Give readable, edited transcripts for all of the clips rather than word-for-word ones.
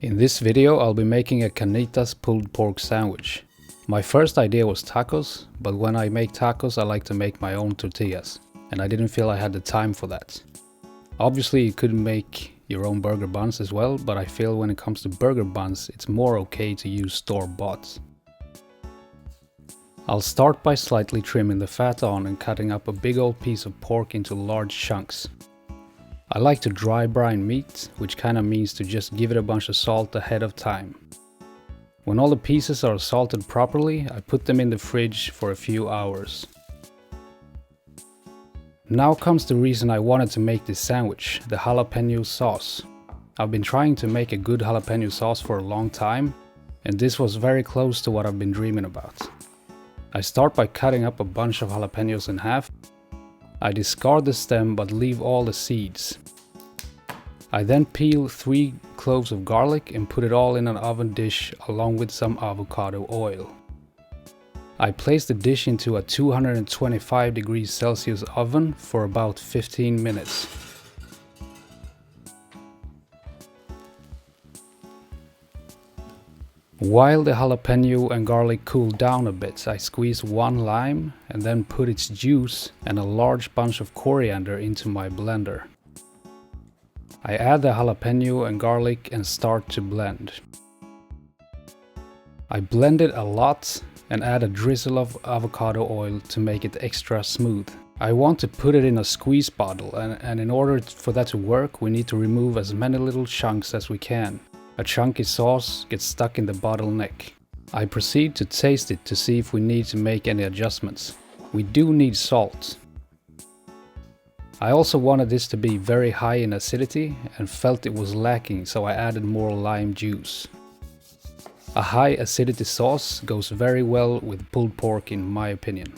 In this video I'll be making a Carnitas pulled pork sandwich. My first idea was tacos, but when I make tacos I like to make my own tortillas, and I didn't feel I had the time for that. Obviously you could make your own burger buns as well, but I feel when it comes to burger buns it's more okay to use store-bought. I'll start by slightly trimming the fat on and cutting up a big old piece of pork into large chunks. I like to dry brine meat, which kinda means to just give it a bunch of salt ahead of time. When all the pieces are salted properly, I put them in the fridge for a few hours. Now comes the reason I wanted to make this sandwich, the jalapeno sauce. I've been trying to make a good jalapeno sauce for a long time, and this was very close to what I've been dreaming about. I start by cutting up a bunch of jalapenos in half. I discard the stem but leave all the seeds. I then peel 3 cloves of garlic and put it all in an oven dish along with some avocado oil. I place the dish into a 225 degrees Celsius oven for about 15 minutes. While the jalapeno and garlic cool down a bit, I squeeze 1 lime and then put its juice and a large bunch of coriander into my blender. I add the jalapeno and garlic and start to blend. I blend it a lot and add a drizzle of avocado oil to make it extra smooth. I want to put it in a squeeze bottle, and in order for that to work we need to remove as many little chunks as we can. A chunky sauce gets stuck in the bottle neck. I proceed to taste it to see if we need to make any adjustments. We do need salt. I also wanted this to be very high in acidity and felt it was lacking, so I added more lime juice. A high acidity sauce goes very well with pulled pork in my opinion.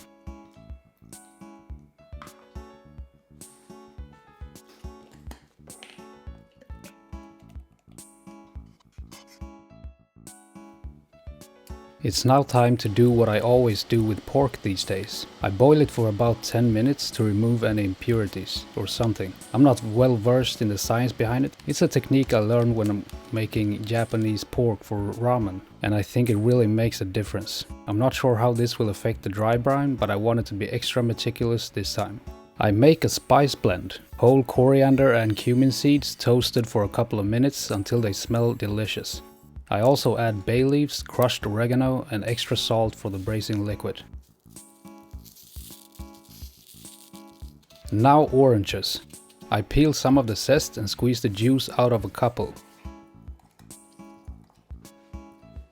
It's now time to do what I always do with pork these days. I boil it for about 10 minutes to remove any impurities or something. I'm not well versed in the science behind it. It's a technique I learned when I'm making Japanese pork for ramen, and I think it really makes a difference. I'm not sure how this will affect the dry brine, but I wanted to be extra meticulous this time. I make a spice blend. Whole coriander and cumin seeds toasted for a couple of minutes until they smell delicious. I also add bay leaves, crushed oregano and extra salt for the braising liquid. Now oranges. I peel some of the zest and squeeze the juice out of a couple.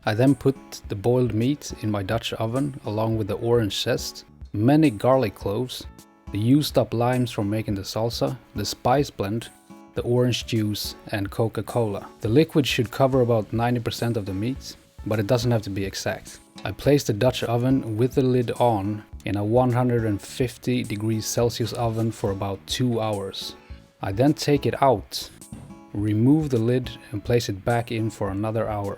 I then put the boiled meat in my Dutch oven along with the orange zest, many garlic cloves, the used up limes from making the salsa, the spice blend, the orange juice and Coca-Cola. The liquid should cover about 90% of the meat, but it doesn't have to be exact. I place the Dutch oven with the lid on in a 150 degrees Celsius oven for about 2 hours. I then take it out, remove the lid and place it back in for another hour.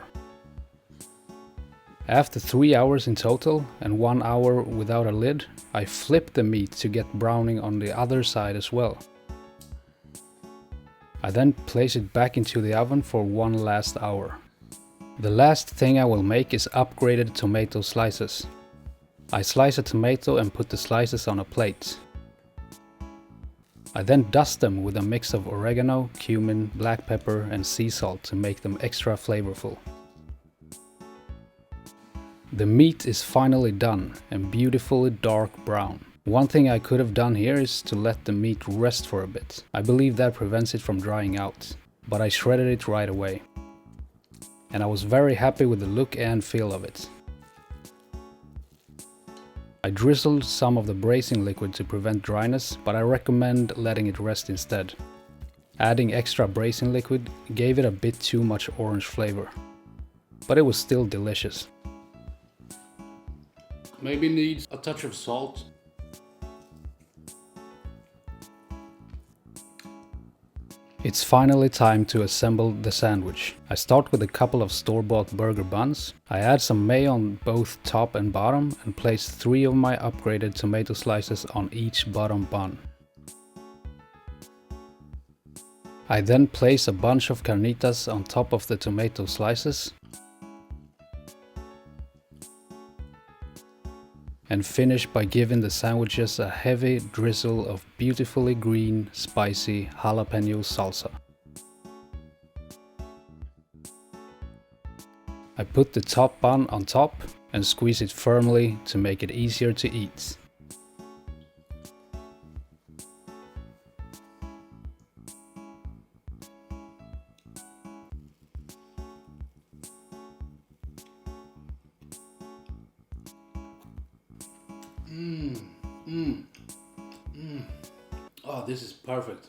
After 3 hours in total and 1 hour without a lid, I flip the meat to get browning on the other side as well. I then place it back into the oven for 1 last hour. The last thing I will make is upgraded tomato slices. I slice a tomato and put the slices on a plate. I then dust them with a mix of oregano, cumin, black pepper and sea salt to make them extra flavorful. The meat is finally done and beautifully dark brown. One thing I could have done here is to let the meat rest for a bit. I believe that prevents it from drying out, but I shredded it right away. And I was very happy with the look and feel of it. I drizzled some of the braising liquid to prevent dryness, but I recommend letting it rest instead. Adding extra braising liquid gave it a bit too much orange flavor, but it was still delicious. Maybe needs a touch of salt. It's finally time to assemble the sandwich. I start with a couple of store-bought burger buns. I add some mayo on both top and bottom and place 3 of my upgraded tomato slices on each bottom bun. I then place a bunch of carnitas on top of the tomato slices and finish by giving the sandwiches a heavy drizzle of beautifully green, spicy jalapeno salsa. I put the top bun on top and squeeze it firmly to make it easier to eat. Oh, this is perfect.